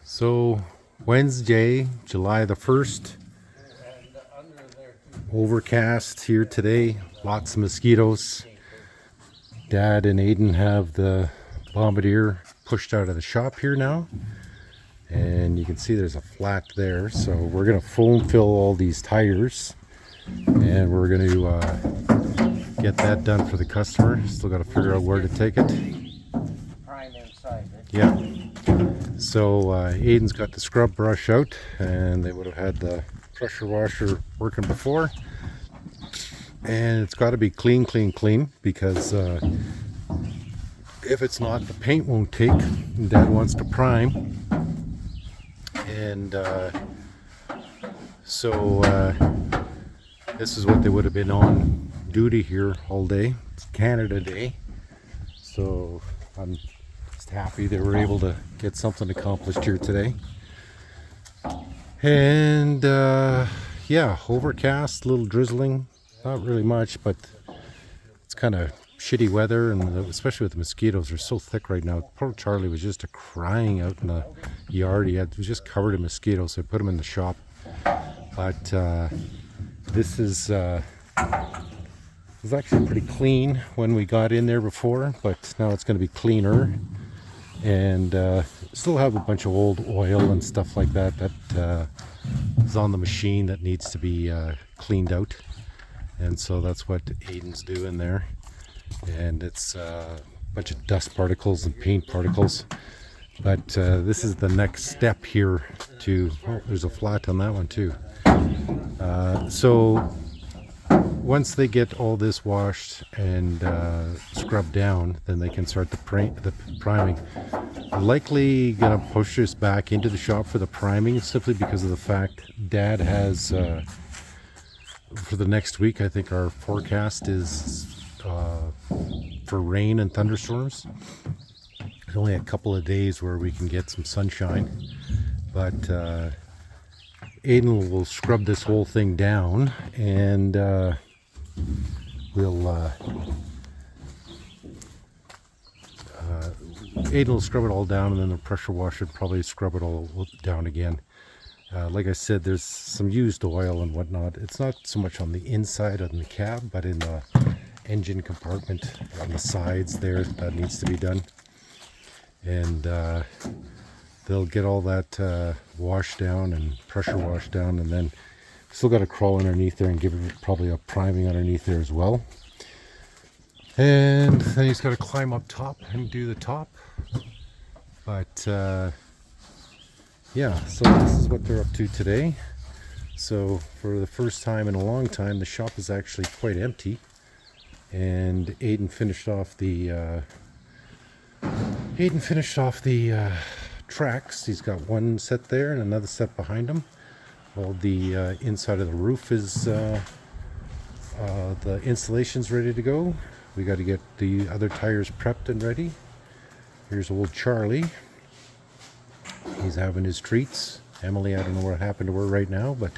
So Wednesday, July the 1st, overcast here today, lots of mosquitoes. Dad and Aidan have the Bombardier pushed out of the shop here now, and you can see there's a flat there, so we're going to foam fill all these tires, and we're going to get that done for the customer. Still got to figure out where to take it. Prime inside, right? Yeah. So Aidan's got the scrub brush out, and they would have had the pressure washer working before, and it's got to be clean because if it's not, the paint won't take. Dad wants to prime, and so this is what they would have been on duty here all day. It's Canada Day, so I'm happy they were able to get something accomplished here today. And yeah, overcast, a little drizzling, not really much, but it's kind of shitty weather, and especially with the mosquitoes, they're so thick right now. Poor Charlie was just crying out in the yard. He was just covered in mosquitoes, so I put him in the shop. But this is it was actually pretty clean when we got in there before, but now it's going to be cleaner. And still have a bunch of old oil and stuff like that is on the machine that needs to be cleaned out, and so that's what Aidan's doing there. And it's a bunch of dust particles and paint particles, but this is the next step here to there's a flat on that one too. So once they get all this washed and scrubbed down, then they can start the priming. I'm likely gonna push this back into the shop for the priming, simply because of the fact Dad has for the next week, I think our forecast is for rain and thunderstorms. There's only a couple of days where we can get some sunshine, but Aidan will scrub this whole thing down, and Aidan will scrub it all down, and then the pressure washer would probably scrub it all down again. Like I said, there's some used oil and whatnot. It's not so much on the inside of the cab, but in the engine compartment on the sides there that needs to be done. And they'll get all that washed down and pressure washed down, and then still got to crawl underneath there and give it probably a priming underneath there as well. And then he's got to climb up top and do the top. But yeah, so this is what they're up to today. So for the first time in a long time, the shop is actually quite empty. And Aidan finished off the tracks. He's got one set there and another set behind him. Well, the inside of the roof is the insulation's ready to go. We got to get the other tires prepped and ready. Here's old Charlie. He's having his treats. Emily, I don't know what happened to her right now, but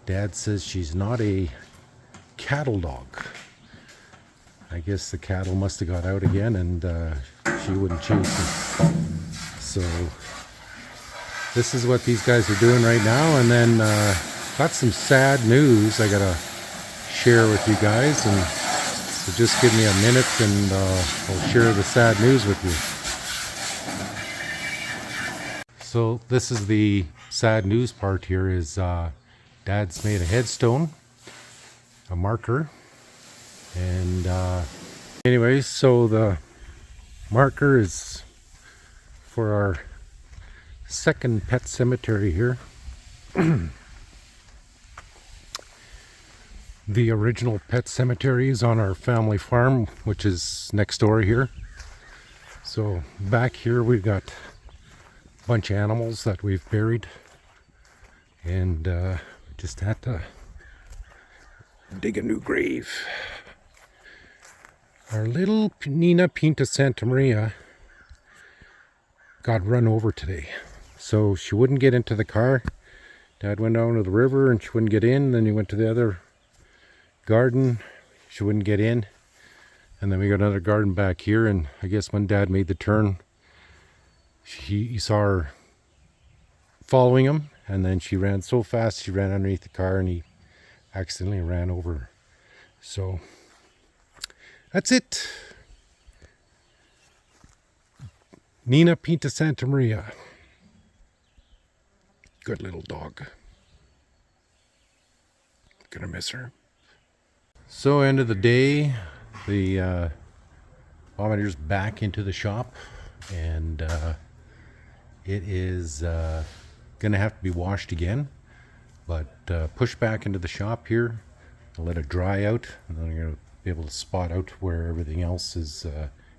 Dad says she's not a cattle dog. I guess the cattle must have got out again, and she wouldn't chase them. So this is what these guys are doing right now. And then got some sad news I gotta share with you guys, and so just give me a minute and I'll share the sad news with you. So this is the sad news part here, is Dad's made a headstone, a marker. And anyways, so the marker is for our second pet cemetery here. The original pet cemetery is on our family farm, which is next door here. So back here we've got a bunch of animals that we've buried, and just had to dig a new grave. Our little Nina Pinta Santa Maria got run over today, so she wouldn't get into the car. Dad went down to the river and she wouldn't get in. Then he went to the other garden, she wouldn't get in. And then we got another garden back here, and I guess when Dad made the turn, he saw her following him, and then she ran so fast she ran underneath the car and he accidentally ran over her. So that's it. Nina Pinta Santa Maria. Good little dog. Gonna miss her. So end of the day, the Bombardier's back into the shop, and it is gonna have to be washed again, but pushed back into the shop here. I'll let it dry out, and then I'm gonna be able to spot out where everything else is.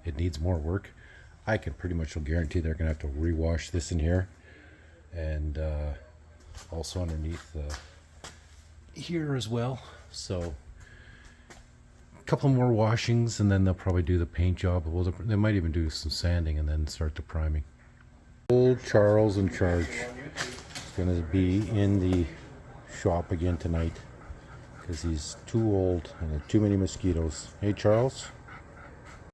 It needs more work. I can pretty much guarantee they're gonna have to rewash this in here, and also underneath here as well. So a couple more washings, and then they'll probably do the paint job. Well, they might even do some sanding and then start the priming. Old Charles in charge is going to be in the shop again tonight because he's too old and there are too many mosquitoes. Hey, Charles.